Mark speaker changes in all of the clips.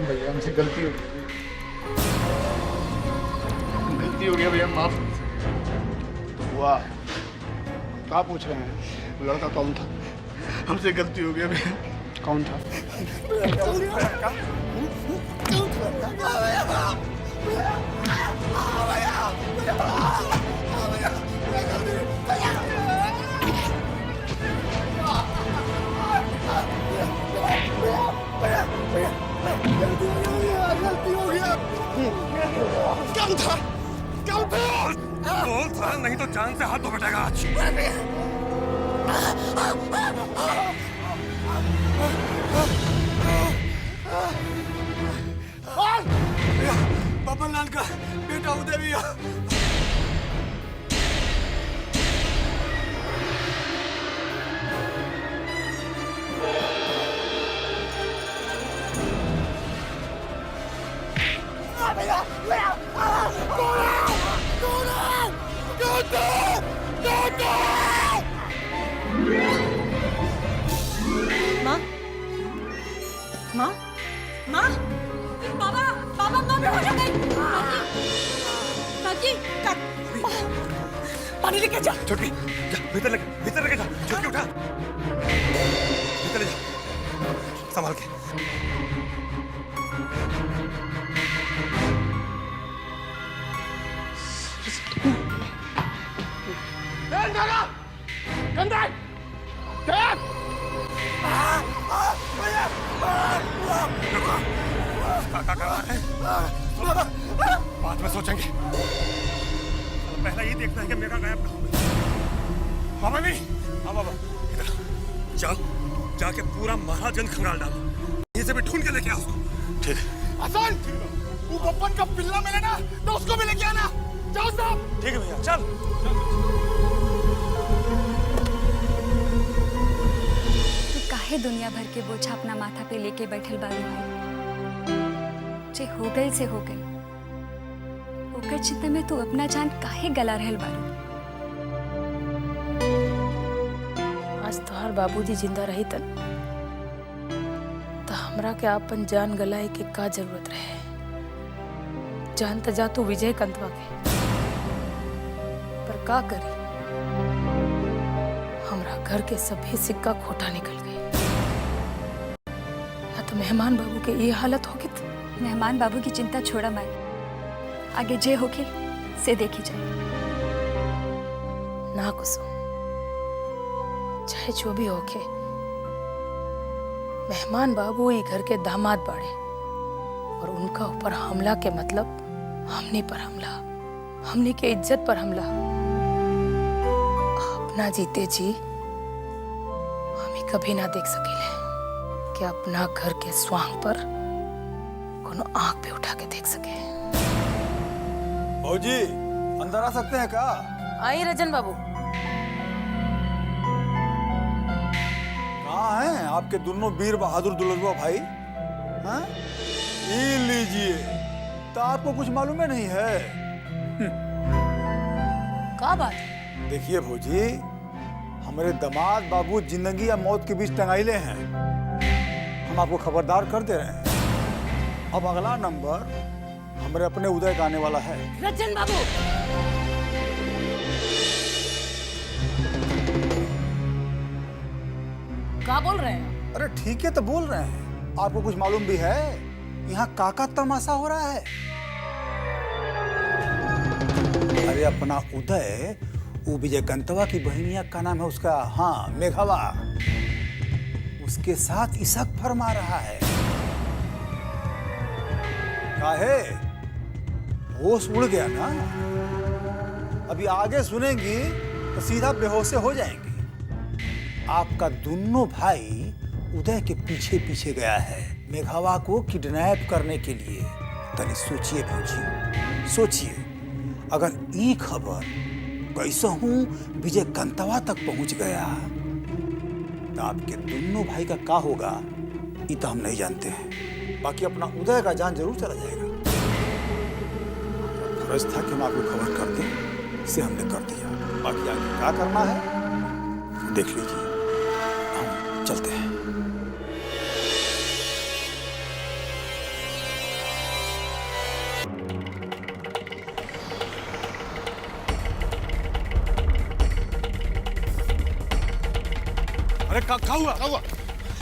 Speaker 1: भैया हमसे गलती हो गई, गलती हो गया भैया, माफ।
Speaker 2: वाह, क्या पूछ रहे हैं? लड़का कौन था?
Speaker 1: हमसे गलती हो गया भैया।
Speaker 2: कौन था?
Speaker 3: गलती हो गया। कौन था? कौन था?
Speaker 4: बोल साला, नहीं तो जान से हाथ धो बैठेगा आज।
Speaker 3: बबन लाल का बेटा उदय भी है।
Speaker 5: माँ, माँ, माँ, बाबा, बाबा, माँ बेहोश हो गई। काकी, पानी लेके जा।
Speaker 4: छोटकी, जा भीतर लेके जा। छोटकी उठा, भीतर ले जा, संभाल के। बाद में सोचेंगे, पहला ये देखना है कि मेरा गायब कहाँ है। बाबा नहीं, हाँ बाबा, इधर जाओ, जाके पूरा महाजन खंगाल डालो, ये से भी ढूंढ के लेके आओ उसको। ठीक है
Speaker 3: आसान, वो बब्बन का पिल्ला मिले ना तो उसको भी लेके आना। जाओ साहब।
Speaker 4: ठीक है भैया, चल।
Speaker 6: तू काहे दुनिया भर के बोझा अपना माथा पे लेके बैठल बारू भाई? जे हो गई से हो गई, ओकर चिंता में तू अपना जान काहे गला रहल बारू?
Speaker 7: आज तोहार बाबूजी जिंदा रही तन तो हमरा के आपन जान गलाए के का जरूरत रहे। जान त जा तू विजय कंतवा के, पर का करी, हमरा घर के सभी सिक्का खोटा निकल गए। या तो मेहमान बाबू के ये हालत होगी।
Speaker 6: मेहमान बाबू की चिंता छोड़ा माई, आगे जे होके से देखी जाए।
Speaker 7: ना कुसुम, चाहे जो भी होके, मेहमान बाबू ही घर के दामाद बाड़े और उनका ऊपर हमला के मतलब हमने पर हमला, हमने के इज्जत पर हमला। अपना जीते जी हमें कभी ना देख सकेले कि अपना घर के स्वांग पर कोनो आंख पे उठा के देख सके।
Speaker 3: भौजी, अंदर आ सकते हैं क्या?
Speaker 7: आई रजन बाबू।
Speaker 3: कहाँ हैं आपके दोनों वीर बहादुर दुलरुआ भाई? हाँ? ये लीजिए, तो आपको कुछ मालूम है नहीं है?
Speaker 7: क्या बात?
Speaker 3: देखिए भौजी, हमारे दामाद बाबू जिंदगी या मौत के बीच टंगाइले हैं। हम आपको खबरदार कर दे रहे हैं। अब अगला नंबर हमारे अपने उदय का आने वाला है।
Speaker 7: रजन बाबू, क्या बोल रहे हैं?
Speaker 3: अरे ठीक है तो बोल रहे हैं। आपको कुछ मालूम भी है यहाँ काका तमाशा हो रहा है? अरे अपना उदय, वो विजय कंतवा की बहनिया का नाम है उसका, हाँ मेघावा, उसके साथ इसक फरमा रहा है। काहे? होश उड़ गया ना? अभी आगे सुनेंगी तो सीधा बेहोश हो जाएंगे। आपका दोनों भाई उदय के पीछे पीछे गया है मेघावा को किडनैप करने के लिए। तनी सोचिए भौजी, सोचिए, अगर ये खबर कैसे हूं विजय कंतवा तक पहुंच गया तो आपके दोनों भाई का क्या होगा ये तो हम नहीं जानते हैं। बाकी अपना उदय का जान जरूर चला जाएगा। फर्ज था कि हम आपको खबर कर दें, इसे हमने कर दिया। बाकी आगे क्या करना है देख लीजिए। हम चलते हैं।
Speaker 4: अरे क्या हुआ?
Speaker 2: क्या हुआ?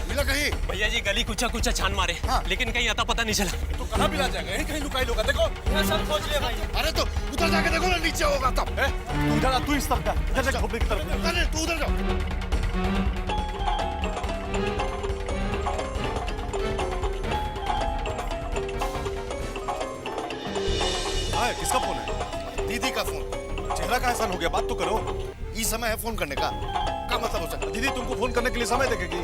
Speaker 2: मिला कहीं?
Speaker 8: भैया जी गली कुचा कुचा छान मारे, लेकिन कहीं आता पता नहीं चला।
Speaker 4: तो कहाँ मिला जाएगा? यहीं कहीं लुकाई लोगा। देखो
Speaker 8: मैं सब खोज लिया भाई।
Speaker 2: अरे तो उधर जाके देखो ना, नीचे होगा तब।
Speaker 4: तू इधर आ, तू इस तरफ जा, इधर जा, खोपड़ी की तरफ।
Speaker 2: अरे तू उधर जाओ।
Speaker 4: हाँ, किसका फोन है?
Speaker 2: दीदी का फोन।
Speaker 4: चेहरा का एहसान हो गया, बात तो करो।
Speaker 2: ये समय है फोन करने का? क्या मतलब हो सकता है?
Speaker 4: दीदी तुमको फोन करने के लिए समय देखेगी,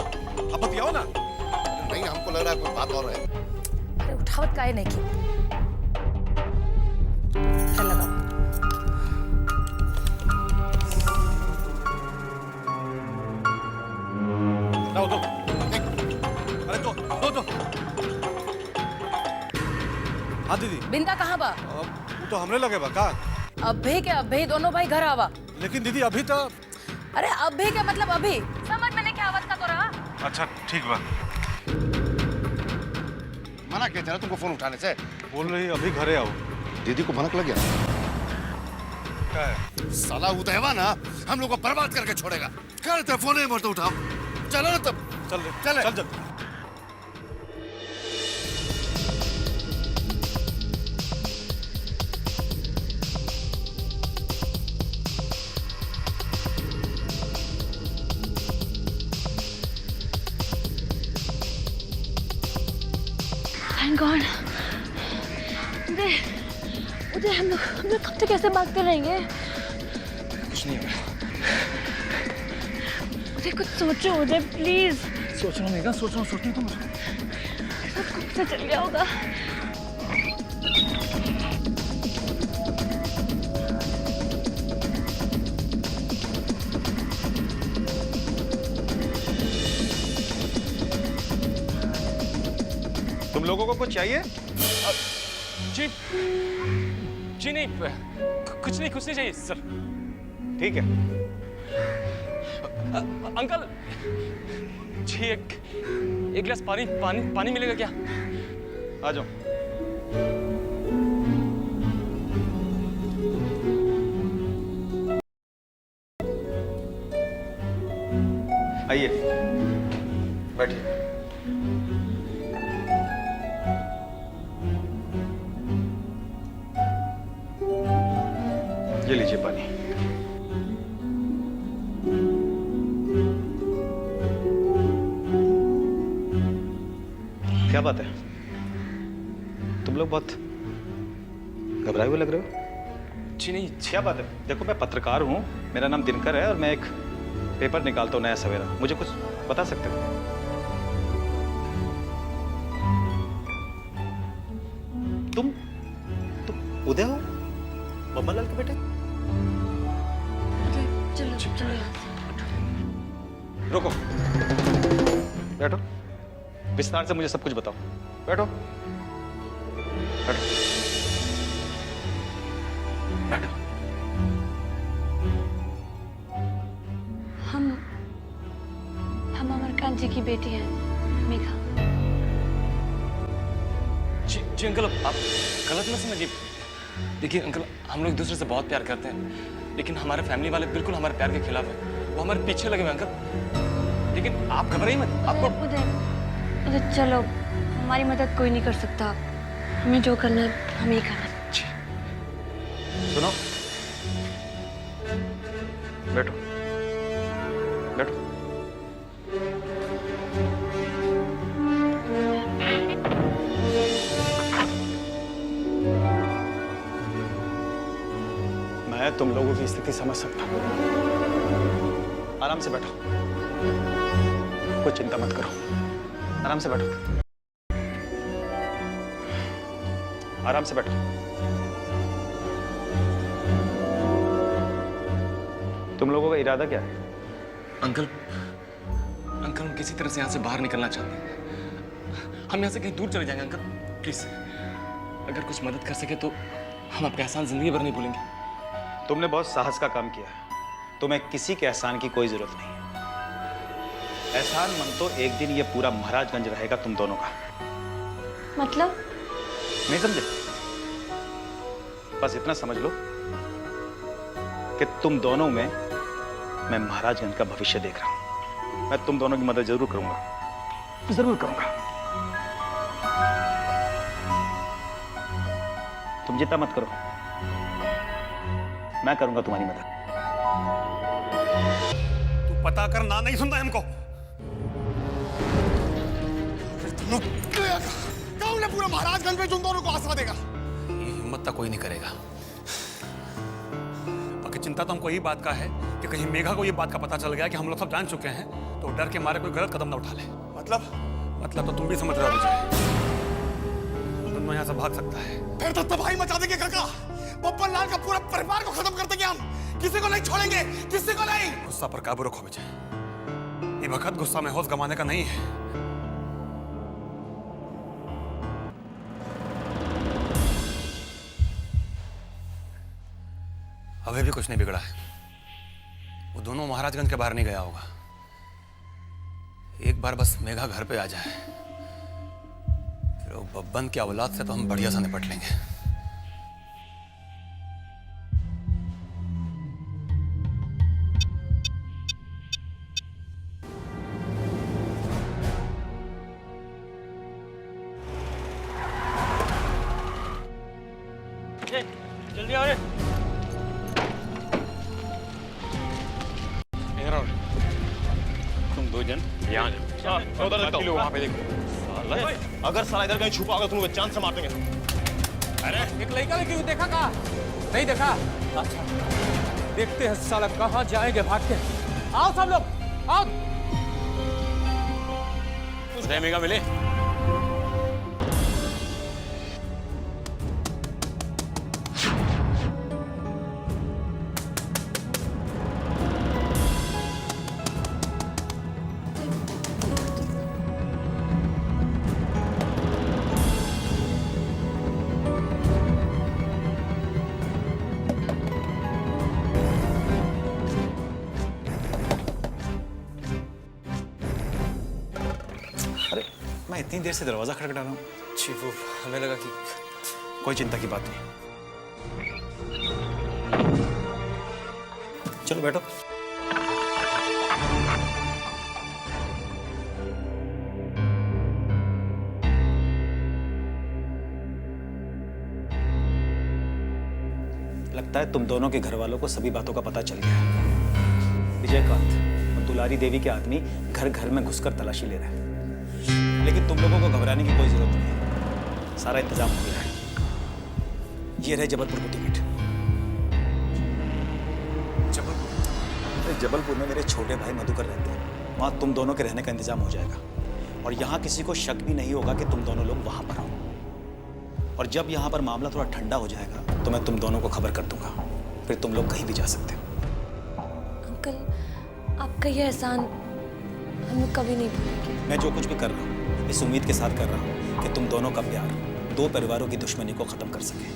Speaker 4: अब बतियाओ ना।
Speaker 2: नहीं, हमको लग रहा है कोई बात और है।
Speaker 7: अरे उठावत काहे नहीं की? चल लगाओ।
Speaker 4: लाओ दो। अरे दो। हाँ दीदी,
Speaker 7: बिंदा कहाँ बा?
Speaker 4: वो तो हमने लगे बा का।
Speaker 7: अभे के अभे दोनों भाई घर आवा।
Speaker 4: लेकिन दीदी अभी तो।
Speaker 7: अरे अभे के मतलब अभी समझ में नहीं क्या आवाज का तो रहा।
Speaker 4: अच्छा ठीक बा।
Speaker 2: मना किया था ना तुमको फोन उठाने से।
Speaker 4: बोल रही अभी घरे आओ।
Speaker 2: दीदी को भनक लग गया।
Speaker 4: क्या है?
Speaker 2: साला उदयवा ना हम लोग को बर्बाद करके छोड़ेगा। क्या रहता है, फोन नहीं तो उठाओ। चलो ना तब।
Speaker 4: चल जल्दी।
Speaker 9: Thank God. उदय हम लोग कब तक ऐसे भागते रहेंगे?
Speaker 8: कुछ नहीं होगा।
Speaker 9: उदय कुछ सोचो उदय प्लीज।
Speaker 1: सोचना नहीं का, सोचना तो मुझे।
Speaker 9: सबको पता चल गया होगा।
Speaker 8: तुम लोगों को कुछ चाहिए? जी नहीं, कुछ नहीं चाहिए सर। ठीक है। अंकल जी एक गिलास पानी मिलेगा क्या?
Speaker 4: आ जाओ।
Speaker 8: आइए बैठिए।
Speaker 4: ये लीजिए पानी।
Speaker 8: क्या बात है, तुम लोग बहुत घबराए हुए लग रहे हो। जी नहीं।
Speaker 4: क्या बात है? देखो मैं पत्रकार हूँ, मेरा नाम दिनकर है और मैं एक पेपर निकालता हूँ नया सवेरा। मुझे कुछ बता सकते हो? तुम उदय हो, मम्मालाल के बेटे?
Speaker 9: चलो
Speaker 4: रुको, बैठो, विस्तार से मुझे सब कुछ बताओ। बैठो बैठो बैठो।
Speaker 9: हम अमरकांत जी की बेटी हैं, मेघा।
Speaker 8: जी अंकल, आप गलत मत समझिए। देखिए अंकल, हम लोग एक दूसरे से बहुत प्यार करते हैं, लेकिन हमारे फैमिली वाले बिल्कुल हमारे प्यार के खिलाफ है। वो हमारे पीछे लगे हुए अंकल। लेकिन आप घबराइए मत। आपको
Speaker 9: उदय चलो, हमारी मदद कोई नहीं कर सकता। हमें जो करना है हमें ही करना है।
Speaker 4: सुनो, बैठो बैठो। मैं तुम लोगों की स्थिति समझ सकता हूं। आराम से बैठो, कोई चिंता मत करो। आराम से बैठो, आराम से बैठो। तुम लोगों का इरादा क्या है?
Speaker 8: अंकल हम किसी तरह से यहाँ से बाहर निकलना चाहते हैं। हम यहाँ से कहीं दूर चले जाएंगे अंकल, प्लीज। अगर कुछ मदद कर सके तो हम आपका एहसान जिंदगी भर नहीं भूलेंगे।
Speaker 4: तुमने बहुत साहस का काम किया है, तुम्हें किसी के एहसान की कोई जरूरत नहीं।
Speaker 10: एहसान मन तो एक दिन ये पूरा महाराजगंज रहेगा तुम दोनों का।
Speaker 9: मतलब?
Speaker 10: नहीं समझे? बस इतना समझ लो कि तुम दोनों में मैं महाराजगंज का भविष्य देख रहा हूं। मैं तुम दोनों की मदद जरूर करूंगा, जरूर करूंगा। तुम चिंता मत करो, मैं करूंगा तुम्हारी मदद।
Speaker 4: तू पता कर, ना नहीं सुनता हमको।
Speaker 2: कौन है पूरा महाराजगंज में तुम दोनों को आसरा देगा?
Speaker 4: ये हिम्मत तो कोई नहीं करेगा। बाकी चिंता तो हमको यही बात का है कि कहीं मेघा को ये बात का पता चल गया कि हम लोग सब जान चुके हैं, तो डर के मारे कोई गलत कदम ना उठा ले। मतलब तो तुम भी समझ रहे हो विजय, तुम यहाँ से भाग सकता है।
Speaker 2: फिर तो तबाही मचा देंगे काका। बब्बर लाल का पूरा परिवार को खत्म कर देंगे हम। किसी को नहीं छोड़ेंगे, किसी को नहीं।
Speaker 4: गुस्सा पर काबू रखो विजय, ये वक्त गुस्सा में होश गंवाने का नहीं है। अभी भी कुछ नहीं बिगड़ा है। वो दोनों महाराजगंज के बाहर नहीं गया होगा। एक बार बस मेघा घर पे आ जाए, फिर वो बब्बन की औलाद से तो हम बढ़िया सा निपट लेंगे।
Speaker 8: जल्दी आ रहे। तुम दो जन यहाँ जाओ, उधर देखो, वहाँ पे देखो।
Speaker 11: अगर साला इधर कहीं छुपा होगा तो चांद से मार देंगे।
Speaker 4: अरे
Speaker 1: एक लड़का लेकिन देखा कहाँ? नहीं देखा? अच्छा, देखते हैं साला कहाँ जाएंगे भाग के। आओ सब लोग, आओ।
Speaker 8: उसे मेघा मिले।
Speaker 10: मैं इतनी देर से दरवाजा खटखटा रहा हूँ।
Speaker 8: जी वो हमें लगा कि
Speaker 10: कोई चिंता की बात नहीं। चलो बैठो। लगता है तुम दोनों के घर वालों को सभी बातों का पता चल गया। विजयकांत और दुलारी देवी के आदमी घर घर में घुसकर तलाशी ले रहे हैं, लेकिन तुम लोगों को घबराने की कोई जरूरत नहीं है। सारा इंतजाम हो गया है। ये रहे जबलपुर को टिकट। जबलपुर में मेरे छोटे भाई मधुकर रहते हैं। वहाँ तुम दोनों के रहने का इंतजाम हो जाएगा, और यहाँ किसी को शक भी नहीं होगा कि तुम दोनों लोग वहाँ पर हो। और जब यहाँ पर मामला थोड़ा ठंडा हो जाएगा तो मैं तुम दोनों को खबर कर दूंगा, फिर तुम लोग कहीं भी जा सकते हो।
Speaker 9: अंकल, आपका ये एहसान हम लोग कभी नहीं भूलेंगे।
Speaker 10: मैं जो कुछ भी कर रहा हूँ इस उम्मीद के साथ कर रहा हूँ कि तुम दोनों का प्यार दो परिवारों की दुश्मनी को खत्म कर सके,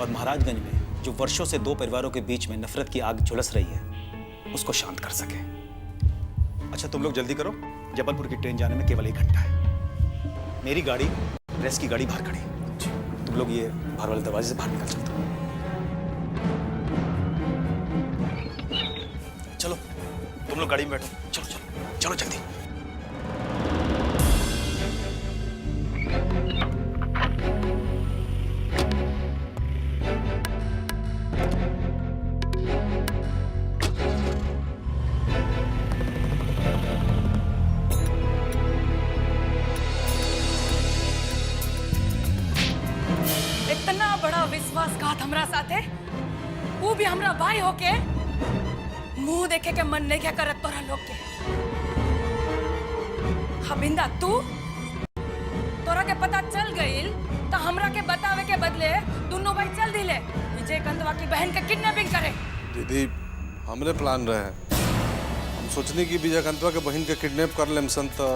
Speaker 10: और महाराजगंज में जो वर्षों से दो परिवारों के बीच में नफरत की आग झुलस रही है उसको शांत कर सके। अच्छा तुम लोग जल्दी करो, जबलपुर की ट्रेन जाने में केवल 1 घंटा है। मेरी गाड़ी, रेस की गाड़ी बाहर खड़ी है। तुम लोग ये बाहर वाले दरवाजे से बाहर निकल सकते हो। चलो तुम लोग गाड़ी में बैठो। चलो चलो चलो जल्दी।
Speaker 7: इतना बड़ा विश्वासघात हमरा साथे, वो भी हमरा भाई होके मुंह देखे के मन नहीं क्या करत तोरा लोग के। हबिंदा तू तोरा के पता चल गईल तो हमरा के बतावे के बदले दोनों भाई चल दिले विजयकांतवा की बहन के किडनैपिंग करे।
Speaker 12: दीदी हमरे प्लान रहे, हम सोचने की विजयकांतवा के बहन के किडनैप कर लेम सन तो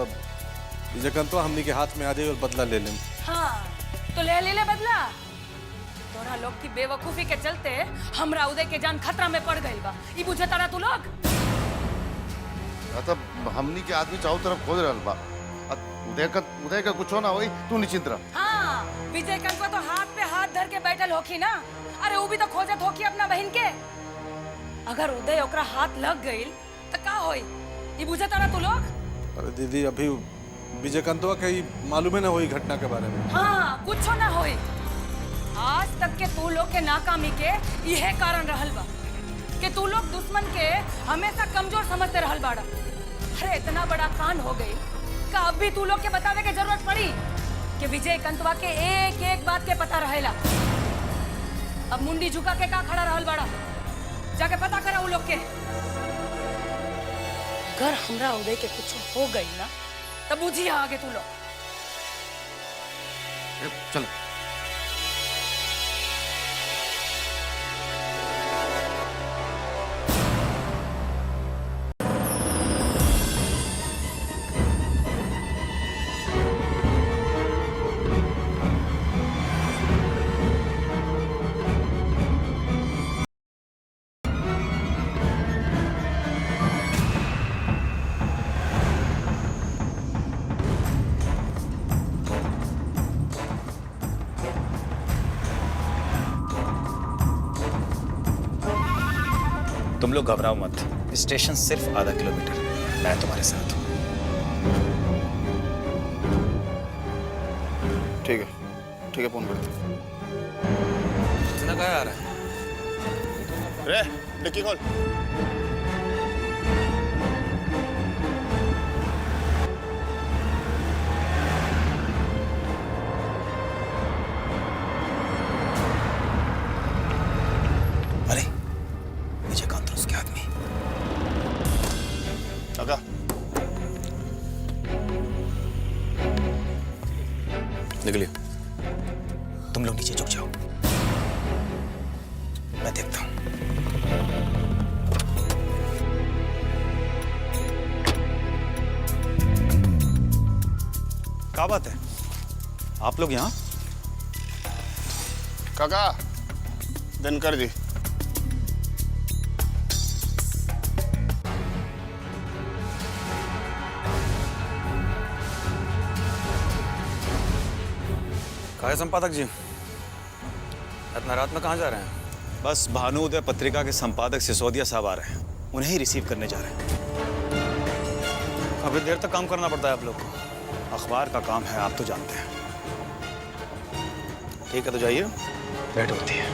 Speaker 12: विजयकांतवा हमनी के हाथ में आ जाए और बदला ले लेम।
Speaker 7: हाँ तो ले ले बदला। तोरा लोग की बेवकूफी के चलते हमरा उदय के जान खतरा में पड़ गई बा। ई बुझे तारा तू लोग?
Speaker 11: मतलब हमनी के आदमी चारों तरफ खोज रहल बा। उदय का कुछ ना होई, तू निश्चिंत रह।
Speaker 7: हाँ, विजय कंकवा तो हाथ पे हाथ धर के बैठल होखी ना। अरे वो भी तो खोजत होखी अपना बहन के। अगर उदय ओकरा हाथ लग गईल तो का होई? ये बुझे तारा तू लोग?
Speaker 12: अरे दीदी, अभी विजयकांतवा के ही मालूम है ना वही घटना के बारे में।
Speaker 7: हाँ, कुछ ना होई। आज तक के तू लोग के नाकामी के यह कारण रहल बा कि तू लोग दुश्मन के हमेशा कमजोर समझते रहल बाड़ा। अरे इतना बड़ा कांड हो गई का अब भी तू लोग के बतावे के जरूरत पड़ी कि विजय कंतवा के एक एक बात के पता रहेला। अब मुंडी झुका के का खड़ा रहल बाड़ा? जाके पता करा उ लोग के। अगर हमरा उदय के कुछ हो गई ना तब बुझिया आगे तू लोग।
Speaker 11: चलो।
Speaker 10: तुम लोग घबराओ मत, स्टेशन सिर्फ आधा किलोमीटर, मैं तुम्हारे साथ हूँ।
Speaker 11: ठीक है, फोन कर दे।
Speaker 1: इतना क्या आ रहा है?
Speaker 11: रे, डिक्की खोल।
Speaker 10: अरे विजयकांत उसके आदमी।
Speaker 11: काका,
Speaker 10: निकलिए। तुम लोग नीचे झुक जाओ, मैं देखता हूं। क्या बात है, आप लोग यहाँ?
Speaker 11: काका, दिनकर जी।
Speaker 10: कहा है संपादक जी, इतना रात में कहाँ जा रहे हैं? बस भानु उदय पत्रिका के संपादक सिसोदिया साहब आ रहे हैं, उन्हें ही रिसीव करने जा रहे हैं। काफी देर तक काम करना पड़ता है आप लोग को, अखबार का काम है, आप तो जानते हैं। ठीक है तो जाइए, लेट होती है।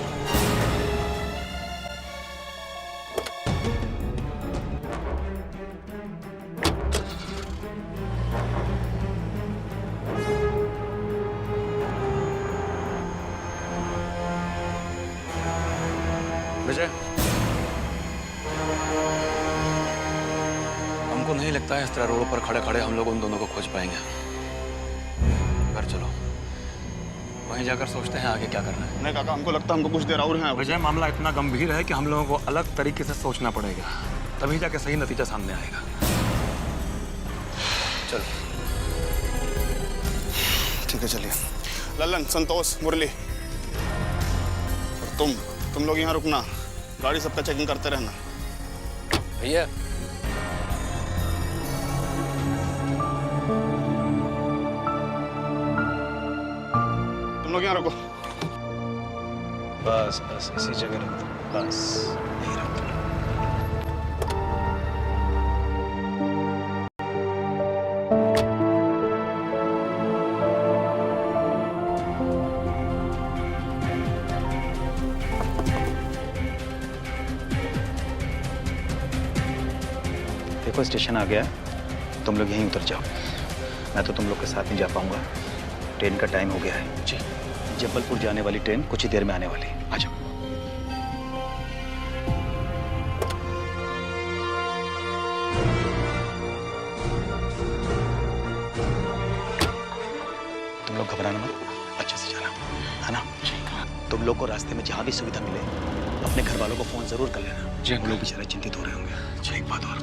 Speaker 8: विजय, हमको नहीं लगता है इस तरह रोड पर खड़े खड़े हम लोग उन दोनों को खोज पाएंगे। घर चलो, वहीं जाकर सोचते हैं आगे क्या करना है।
Speaker 11: नहीं काका, हमको लगता है हमको कुछ देर और है।
Speaker 8: विजय, मामला इतना गंभीर है कि हम लोगों को अलग तरीके से सोचना पड़ेगा, तभी जाके सही नतीजा सामने आएगा। चलो।
Speaker 11: ठीक है, चलिए। ललन, संतोष, मुरली, और तुम लोग यहाँ रुकना, गाड़ी सबका चेकिंग करते रहना।
Speaker 8: भैया,
Speaker 11: तुम लोग यहाँ रुको।
Speaker 10: बस बस इसी जगह रुक दो, बस यहीं रुक दो। देखो स्टेशन आ गया है, तुम लोग यहीं उतर जाओ। मैं तो तुम लोग के साथ नहीं जा पाऊंगा, ट्रेन का टाइम हो गया है। जी, जबलपुर जाने वाली ट्रेन कुछ ही देर में आने वाली है। आ जाओ। तुम लोग घबराना मत, अच्छे से जाना, है ना? तुम लोग को रास्ते में जहाँ भी सुविधा मिले अपने घर वालों को फोन जरूर कर लेना। जी, हम लोग बेचारे चिंतित हो रहे होंगे। जी, एक बात और,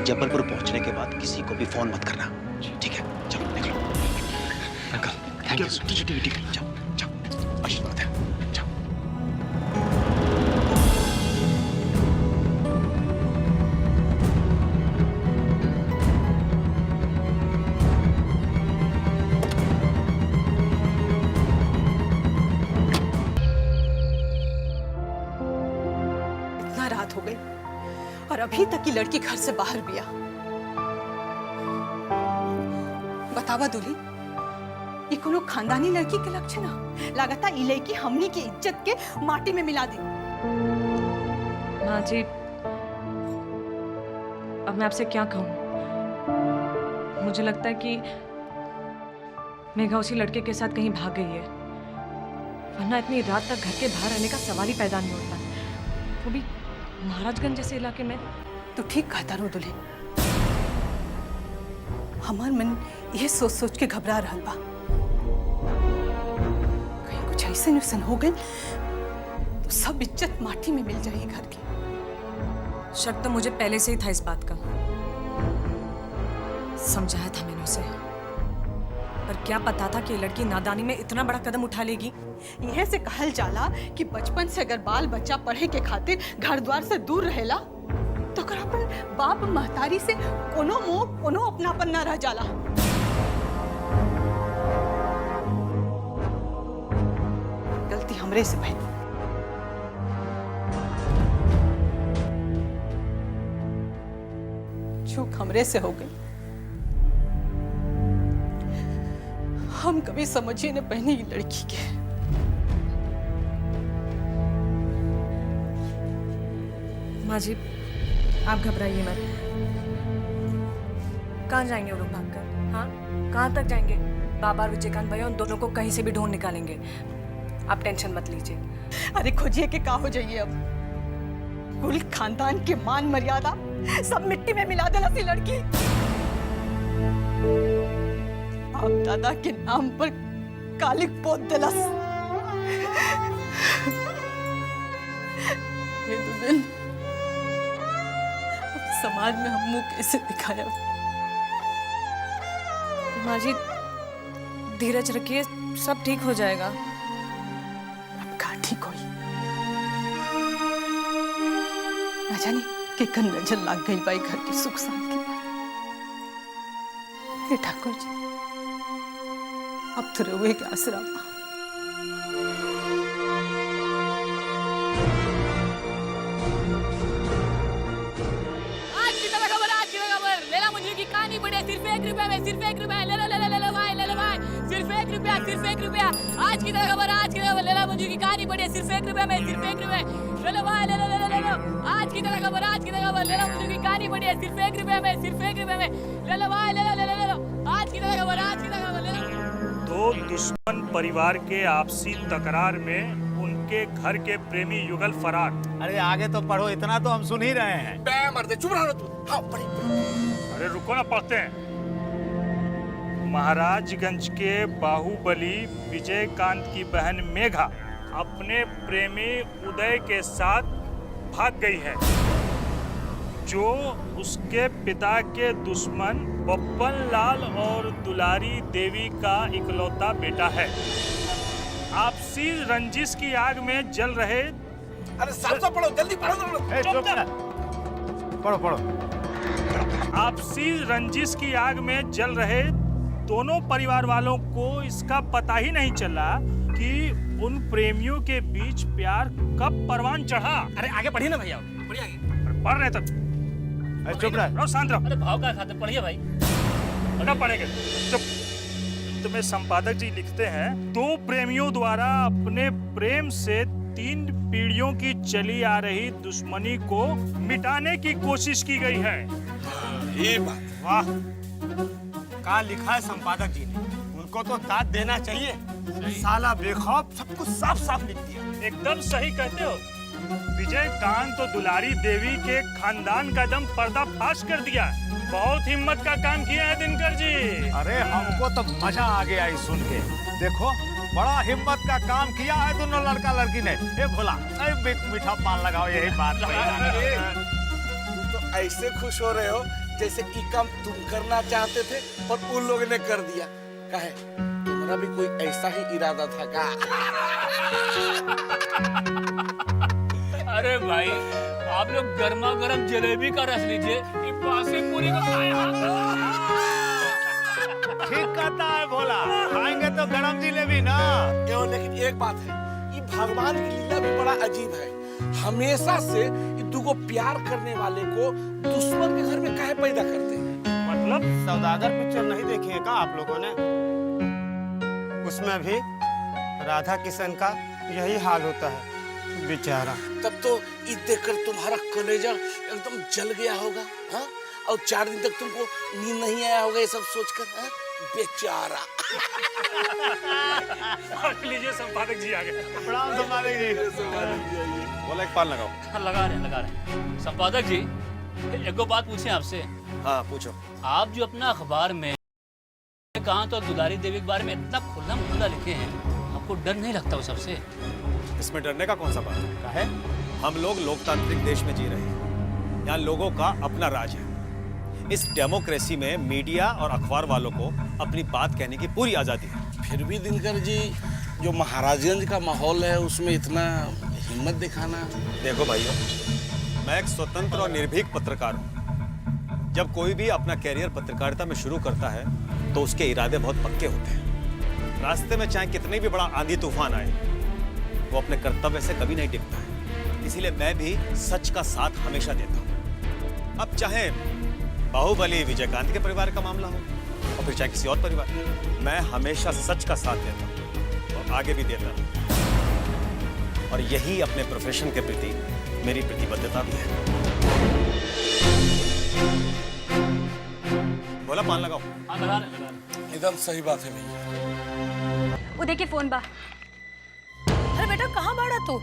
Speaker 10: जबलपुर पहुंचने के बाद किसी को भी फोन मत करना, ठीक है? चलो निकलो। Uncle, thank you. ठीक है, जाओ जाओ, आशीर्वाद है, जाओ।
Speaker 5: अभी तक की लड़की घर से बाहर बिया। बतावा दूल्ही, ये कोनो खानदानी लड़की के लक्षण है? लागता ई लड़की हमनी की इज्जत के माटी में मिला दे।
Speaker 7: माँ जी, अब मैं आपसे क्या कहूँ? मुझे लगता है कि मेघा उसी लड़के के साथ कहीं भाग गई है, वरना इतनी रात तक घर के बाहर रहने का सवाल ही पैदा नहीं होता, वो भी महाराजगंज जैसे इलाके में।
Speaker 5: तो ठीक कहता रो दुल्हे, हमार मन यह सोच सोच के घबरा रहा बा, कहीं कुछ ऐसे नुकसान हो गए तो सब इज्जत माटी में मिल जाएगी घर की।
Speaker 7: शक तो मुझे पहले से ही था इस बात का, समझाया था मैंने उसे, पर क्या पता था कि लड़की नादानी में इतना बड़ा कदम उठा लेगी।
Speaker 5: यह से कहल जाला कि बचपन से अगर बाल बच्चा पढ़े के खातिर घर द्वार से दूर रहेला तो अगर अपन बाप महतारी से कोनो मोह कोनो अपनापन न रह जाला। गलती हमरे से भई, चूक हमरे से हो गई। हम कभी समझिए न पहने की लड़की के।
Speaker 7: माँ जी, आप घबराइए मत। कहाँ जाएंगे वो लोग भागकर? हाँ, कहाँ तक जाएंगे? बाबा और विजयकांत भैया उन दोनों को कहीं से भी ढूंढ निकालेंगे, आप टेंशन मत लीजिए।
Speaker 5: अरे खोजिए के का हो जाइए, अब कुल खानदान के मान मर्यादा सब मिट्टी में मिला देना सी लड़की। आप दादा के नाम पर कालिक पोत दिलस। ये दुल्हन, अब समाज में हम मुंह कैसे दिखाया?
Speaker 7: माँ जी, धीरज रखिए, सब ठीक हो जाएगा।
Speaker 5: अब का ठीक होई? ना जाने कि कन नजर लग गई बाई घर के सुख शांति पर। ठाकुर जी, अब तो रोए के आसरा।
Speaker 7: आज की खबर, लेला मुझे की कहानी बढ़े सिर्फ 1 रुपया में, सिर्फ 1 रुपया। ले लो भाई, ले लो भाई, सिर्फ 1 रुपया, सिर्फ 1 रुपया। आज की खबर, लेला मुझे की कहानी बढ़े सिर्फ 1 रुपया में, सिर्फ 1 रुपया। ले लो भाई, ले लो। आज की खबर, लेला मुझे की कहानी बढ़े सिर्फ 1 रुपया में, सिर्फ 1 रुपया में। ले लो भाई, ले लो। आज की खबर, ले लो।
Speaker 4: दो दुश्मन परिवार के आपसी तकरार में उनके घर के प्रेमी युगल फरार।
Speaker 3: अरे आगे तो पढ़ो, इतना तो हम सुन ही रहे हैं।
Speaker 2: मर्दे चुप रहो तू। हाँ पढ़ी।
Speaker 4: अरे रुको ना, पढ़ते हैं। महाराजगंज के बाहुबली विजयकांत की बहन मेघा अपने प्रेमी उदय के साथ भाग गई है, जो उसके पिता के दुश्मन बप्पन लाल और दुलारी देवी का इकलौता बेटा है। आपसी रंजिश की आग में जल रहे।
Speaker 2: अरे साफ पढ़ो, जल्दी पढ़ो।
Speaker 3: पढ़ो।
Speaker 4: आपसी रंजिश की आग में जल रहे दोनों परिवार वालों को इसका पता ही नहीं चला कि उन प्रेमियों के बीच प्यार कब परवान चढ़ा।
Speaker 1: अरे आगे बढ़िए ना भैया, बढ़िए आगे।
Speaker 4: पढ़ रहे तब।
Speaker 3: चुप रहो,
Speaker 4: शांत रहो।
Speaker 1: अरे भाव का खाते पढ़िए भाई।
Speaker 4: ना पढ़ेंगे चुप। तुम्हें संपादक जी लिखते हैं, दो प्रेमियों द्वारा अपने प्रेम से 3 पीढ़ियों की चली आ रही दुश्मनी को मिटाने की कोशिश की गई है।
Speaker 2: ये बात।
Speaker 4: वाह,
Speaker 2: कहाँ लिखा है संपादक जी ने? उनको तो दाद देना चाहिए। साला बेखौफ सब कुछ साफ साफ लिख दिया।
Speaker 4: एकदम सही कहते हो। विजयकांत और दुलारी देवी के खानदान का दम पर्दाफाश कर दिया। बहुत हिम्मत का काम किया है दिनकर जी।
Speaker 3: अरे हमको तो मजा आ गया ये सुन के। देखो, बड़ा हिम्मत का काम किया है दोनों लड़का लड़की ने। ए भोला, मीठा पान लगाओ, यही बात
Speaker 2: तुम तो ऐसे खुश हो रहे हो जैसे ये काम तुम करना चाहते थे और उन लोगों ने कर दिया। काहे? तुम्हारा भी कोई ऐसा ही इरादा था का?
Speaker 1: अरे भाई, आप लोग गर्मा गर्म जलेबी का रस लीजिए, बासी पूरी को
Speaker 3: ठीक कहता है भोला, खाएंगे तो गरम जिलेबी ना।
Speaker 2: लेकिन एक बात है, ये भगवान की लीला भी बड़ा अजीब है। हमेशा से तुमको प्यार करने वाले को दुश्मन के घर में काहे पैदा करते हैं?
Speaker 13: मतलब सौदागर पिक्चर नहीं देखी है का आप लोगों ने? उसमें भी राधा किशन का यही हाल होता है बेचारा।
Speaker 2: तब तो ये देखकर तुम्हारा कलेजा एकदम जल गया होगा, हाँ? और 4 दिन तक तुमको नींद नहीं आया होगा ये सब सोचकर, हाँ? बेचारा।
Speaker 4: लीजिए संपादक जी आ गए।
Speaker 13: प्रणाम संपादक जी।
Speaker 10: बोला एक पान लगाओ।
Speaker 14: लगा रहे हैं। संपादक जी, एक बात पूछें आपसे।
Speaker 10: हाँ पूछो।
Speaker 14: आप जो अपना अखबार में कहा तो दुलारी देवी के बारे में इतना खुल्लम खुल्ला लिखे हैं, आपको डर नहीं लगता उस सबसे?
Speaker 10: इसमें डरने का कौन सा बात है? हम लोग लोकतांत्रिक देश में जी रहे हैं, यहाँ लोगों का अपना राज है। इस डेमोक्रेसी में मीडिया और अखबार वालों को अपनी बात कहने की पूरी आजादी है।
Speaker 2: फिर भी दिनकर जी, जो महाराजगंज का माहौल है उसमें इतना हिम्मत दिखाना।
Speaker 10: देखो भाइयों, मैं एक स्वतंत्र और निर्भीक पत्रकार हूँ। जब कोई भी अपना कैरियर पत्रकारिता में शुरू करता है तो उसके इरादे बहुत पक्के होते हैं। रास्ते में चाहे कितनी भी बड़ा आंधी तूफान आए, वो अपने कर्तव्य से कभी नहीं डिगता है। इसीलिए मैं भी सच का साथ हमेशा देता हूँ। अब चाहे बाहुबली विजयकांत के परिवार का मामला हो और फिर चाहे किसी और परिवार, मैं हमेशा सच का साथ देता हूँ और आगे भी देता हूँ। और यही अपने प्रोफेशन के प्रति मेरी प्रतिबद्धता भी है। बोला पान लगाओ।
Speaker 14: हाँ लगा रहे।
Speaker 2: एकदम सही बात है भैया।
Speaker 6: वो देखिए फोन बा।
Speaker 7: अरे बेटा कहाँ बाड़ा तू?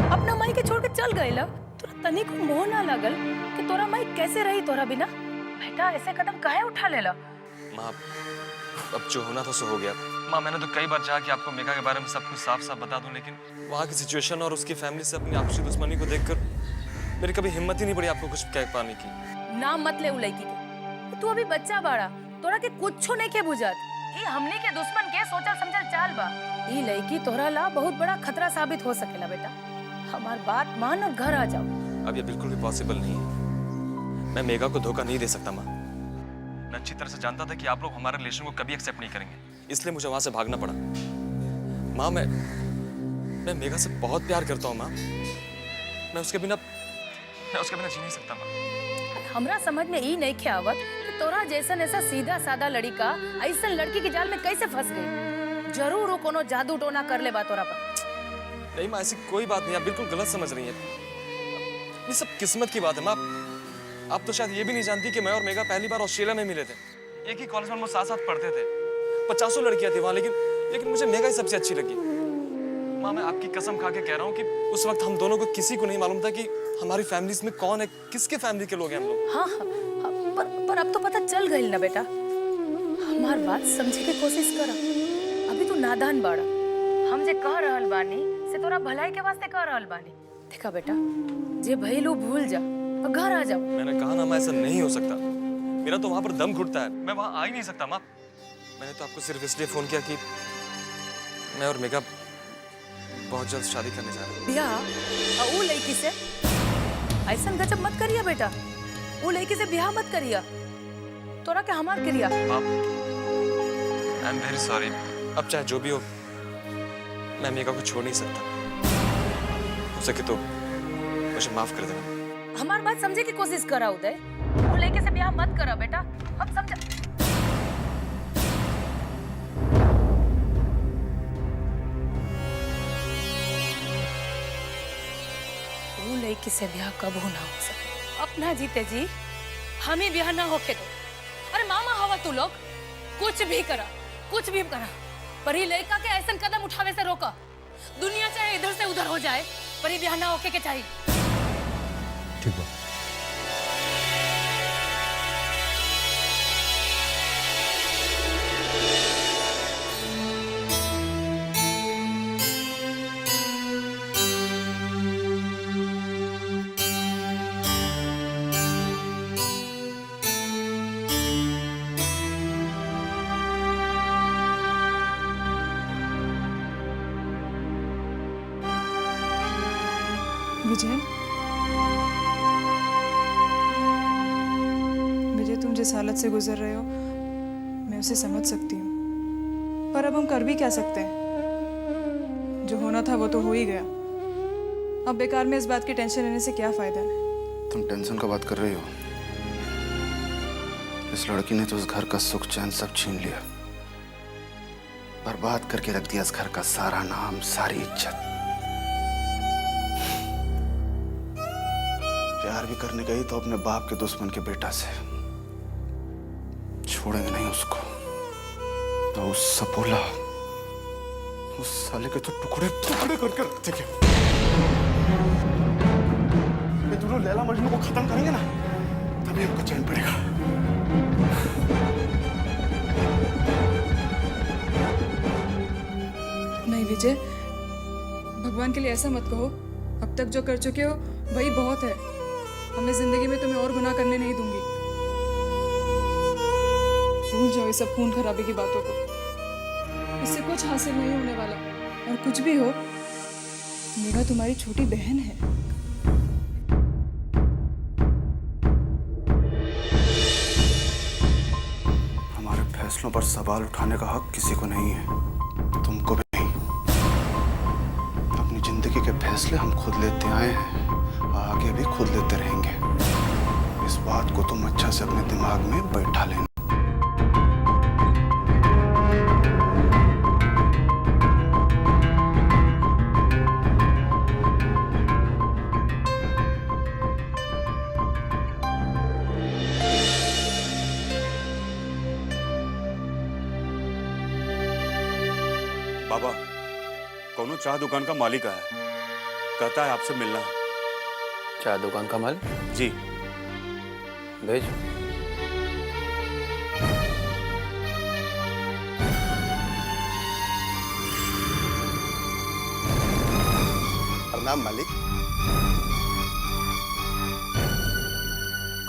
Speaker 7: अपना माई के छोड़ के चल गए ला? तोरा तनी को मोह ना लगल कि तोरा माई कैसे रही तोरा बिना? बेटा ऐसे कदम काहे उठा लेला?
Speaker 8: माँ, अब जो होना था सो हो गया। माँ, मैंने तो कई बार चाहा कि आपको मेघा के बारे में सब कुछ साफ साफ बता दूं, लेकिन वहाँ की सिचुएशन और उसकी फैमिली से अपनी आपसी दुश्मनी को देखकर मेरी कभी हिम्मत ही नहीं पड़ी आपको कुछ कह पाने की।
Speaker 7: नाम मत ले उ लड़की के। तू अभी बच्चा बाड़ा, तोरा के कुछो नहीं के बुझत। ये हमने के दुश्मन के सोचल समझल चाल बा। ये लड़की तोरा ला बहुत बड़ा खतरा साबित हो सकेला बेटा। हमार बात मान और घर आ जाओ।
Speaker 8: अब ये बिल्कुल भी पॉसिबल नहीं है। मैं मेघा को धोखा नहीं दे सकता माँ। मैं अच्छी तरह से जानता था कि आप लोग हमारे रिलेशन को कभी एक्सेप्ट नहीं करेंगे, इसलिए मुझे वहां से भागना पड़ा। माँ, मैं मेघा से बहुत प्यार करता हूँ माँ। मैं उसके बिना जी नहीं सकता माँ।
Speaker 7: हमरा समझ में ई नहीं आवत कि तोरा जैसन ऐसा सीधा साधा लड़का ऐसा लड़की के जाल में कैसे फंस गई। जरूर वो कोनो जादू टोना कर ले बा तोरा पर।
Speaker 8: नहीं माँ, ऐसी कोई बात नहीं, आप बिल्कुल गलत समझ रही हैं। ये सब किस्मत की बात है माँ। आप तो शायद ये भी नहीं जानती कि मैं और मेघा पहली बार ऑस्ट्रेलिया में मिले थे। एक ही कॉलेज में हम साथ साथ पढ़ते थे। 50 लड़कियां थी वहां, लेकिन मुझे मेघा ही सबसे अच्छी लगी। माँ, मैं आपकी कसम खा के कह रहा हूँ कि उस वक्त हम दोनों को किसी को नहीं मालूम था कि हमारी फैमिलीज में कौन है, किसके फैमिली के लोग हैं हम लोग।
Speaker 7: हाँ, पर अब तो पता चल गई ना बेटा। हमार बात समझे के कोशिश कर। अभी तू नादान बाड़ा। हम जे कह रहल बानी से तोरा भलाई के वास्ते कह रहल बानी। देखा बेटा, जे भइलू भूल जा और घर आ जाओ।
Speaker 8: मैंने कहा ना माँ, ऐसा नहीं हो सकता। मेरा तो वहां पर दम घुटता है, मैं वहां आ ही नहीं सकता माँ। मैंने तो आपको सिर्फ इसलिए फोन किया कि मैं और मेघा बहुत जल्द शादी करने जा रहे हैं।
Speaker 7: ब्याह वो लड़की से ऐसा गजब मत करिया बेटा। वो लड़की से ब्याह मत करिया। तोरा के हमार करिया।
Speaker 8: I am very sorry. अब चाहे जो भी हो, मैं मेघा को छोड़ नहीं सकता। हो सके तो मुझे माफ कर देना।
Speaker 7: हमार बात समझे की कोशिश करा उदय। वो लड़के से ब्याह मत करा बेटा। अब समझा। वो लड़की से ब्याह कबू ना हो सके। अपना जीते जी हम ही ब्याह ना होके दो। अरे मामा हवा तू लोग कुछ भी करा पर ये लड़का के ऐसा कदम उठावे से रोका। दुनिया चाहे इधर से उधर हो जाए पर ये ब्याह ना होके के चाहिए।
Speaker 12: ठीक है।
Speaker 15: विजय, तुम जिस हालत से गुजर रहे हो मैं उसे समझ सकती हूँ, पर अब हम कर भी क्या सकते हैं? जो होना था वो तो हो ही गया। अब बेकार में इस बात की टेंशन लेने से क्या फायदा है?
Speaker 11: तुम टेंशन का बात कर रही हो? इस लड़की ने तो उस घर का सुख चैन सब छीन लिया, बर्बाद करके रख दिया इस घर का सारा नाम, सारी इज्जत। प्यार भी करने गई तो अपने बाप के दुश्मन के बेटा से। छोड़ेंगे नहीं उसको। तो उस सपोला, उस साले के तो टुकड़े टुकड़े करके रख देंगे। ये दोनों लैला मजनू को खत्म करेंगे ना, तभी हमको चैन पड़ेगा।
Speaker 15: नहीं विजय, भगवान के लिए ऐसा मत कहो। अब तक जो कर चुके हो वही बहुत है। अब मैं जिंदगी में तुम्हें और गुनाह करने नहीं दूंगी। भूल जाओ ये सब खून खराबे की बातों को। इससे कुछ हासिल नहीं होने वाला, और कुछ भी हो, मेरा तुम्हारी छोटी बहन है।
Speaker 11: हमारे फैसलों पर सवाल उठाने का हक किसी को नहीं है, तुमको भी नहीं। अपनी जिंदगी के फैसले हम खुद लेते आए हैं, आगे भी खुद लेते रहेंगे। इस बात को तुम अच्छा से अपने दिमाग में बैठा लेना।
Speaker 4: बाबा, कौनो चाय दुकान का मालिक आया है, कहता है आपसे मिलना है।
Speaker 8: चाय दुकान का मालिक?
Speaker 4: जी।
Speaker 8: भेज।
Speaker 11: प्रणाम मालिक।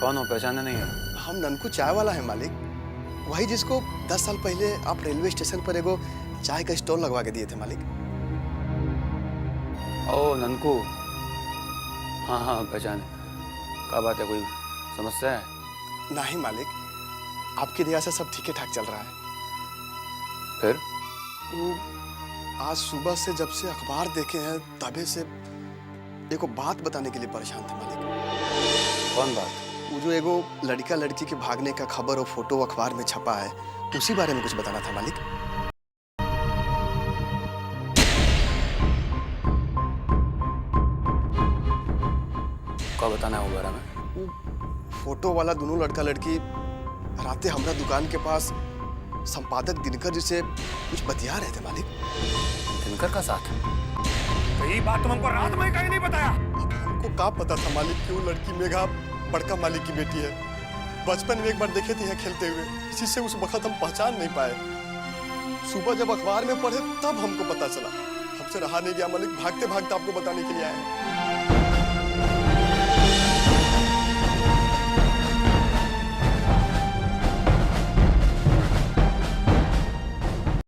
Speaker 8: कौन हो, पहचाना नहीं है?
Speaker 11: हम ननकू चाय वाला है मालिक, वही जिसको 10 साल पहले आप रेलवे स्टेशन पर एगो चाय का स्टॉल लगवा के दिए थे मालिक।
Speaker 8: ओ ननकू, हाँ हाँ पहचाने। क्या बात है, कोई समस्या है?
Speaker 11: नहीं मालिक, आपकी दया से सब ठीक ठाक चल रहा है।
Speaker 8: फिर?
Speaker 11: आज सुबह से जब से अखबार देखे हैं तबे से एगो बात बताने के लिए परेशान थे मालिक।
Speaker 8: कौन बात?
Speaker 11: वो जो एगो लड़का लड़की के भागने का खबर और फोटो अखबार में छपा है, उसी बारे में कुछ बताना था मालिक।
Speaker 8: क्या बताना है वो बारे में?
Speaker 11: फोटो वाला दोनों लड़का लड़की राते हमरा दुकान के पास संपादक दिनकर जी से कुछ बतिया रहे थे मालिक।
Speaker 8: दिनकर का साथ?
Speaker 4: तो ये बात तुम हमको रात में कहीं नहीं बताया?
Speaker 11: अब हमको क्या पता था मालिक कि वो लड़की मेघा बड़का मालिक की बेटी है। बचपन में एक बार देखे थे यहाँ खेलते हुए, इसी से उस वक्त हम पहचान नहीं पाए। सुबह जब अखबार में पढ़े तब हमको पता चला। हमसे रहा नहीं गया मालिक, भागते भागते आपको बताने के लिए आए हैं।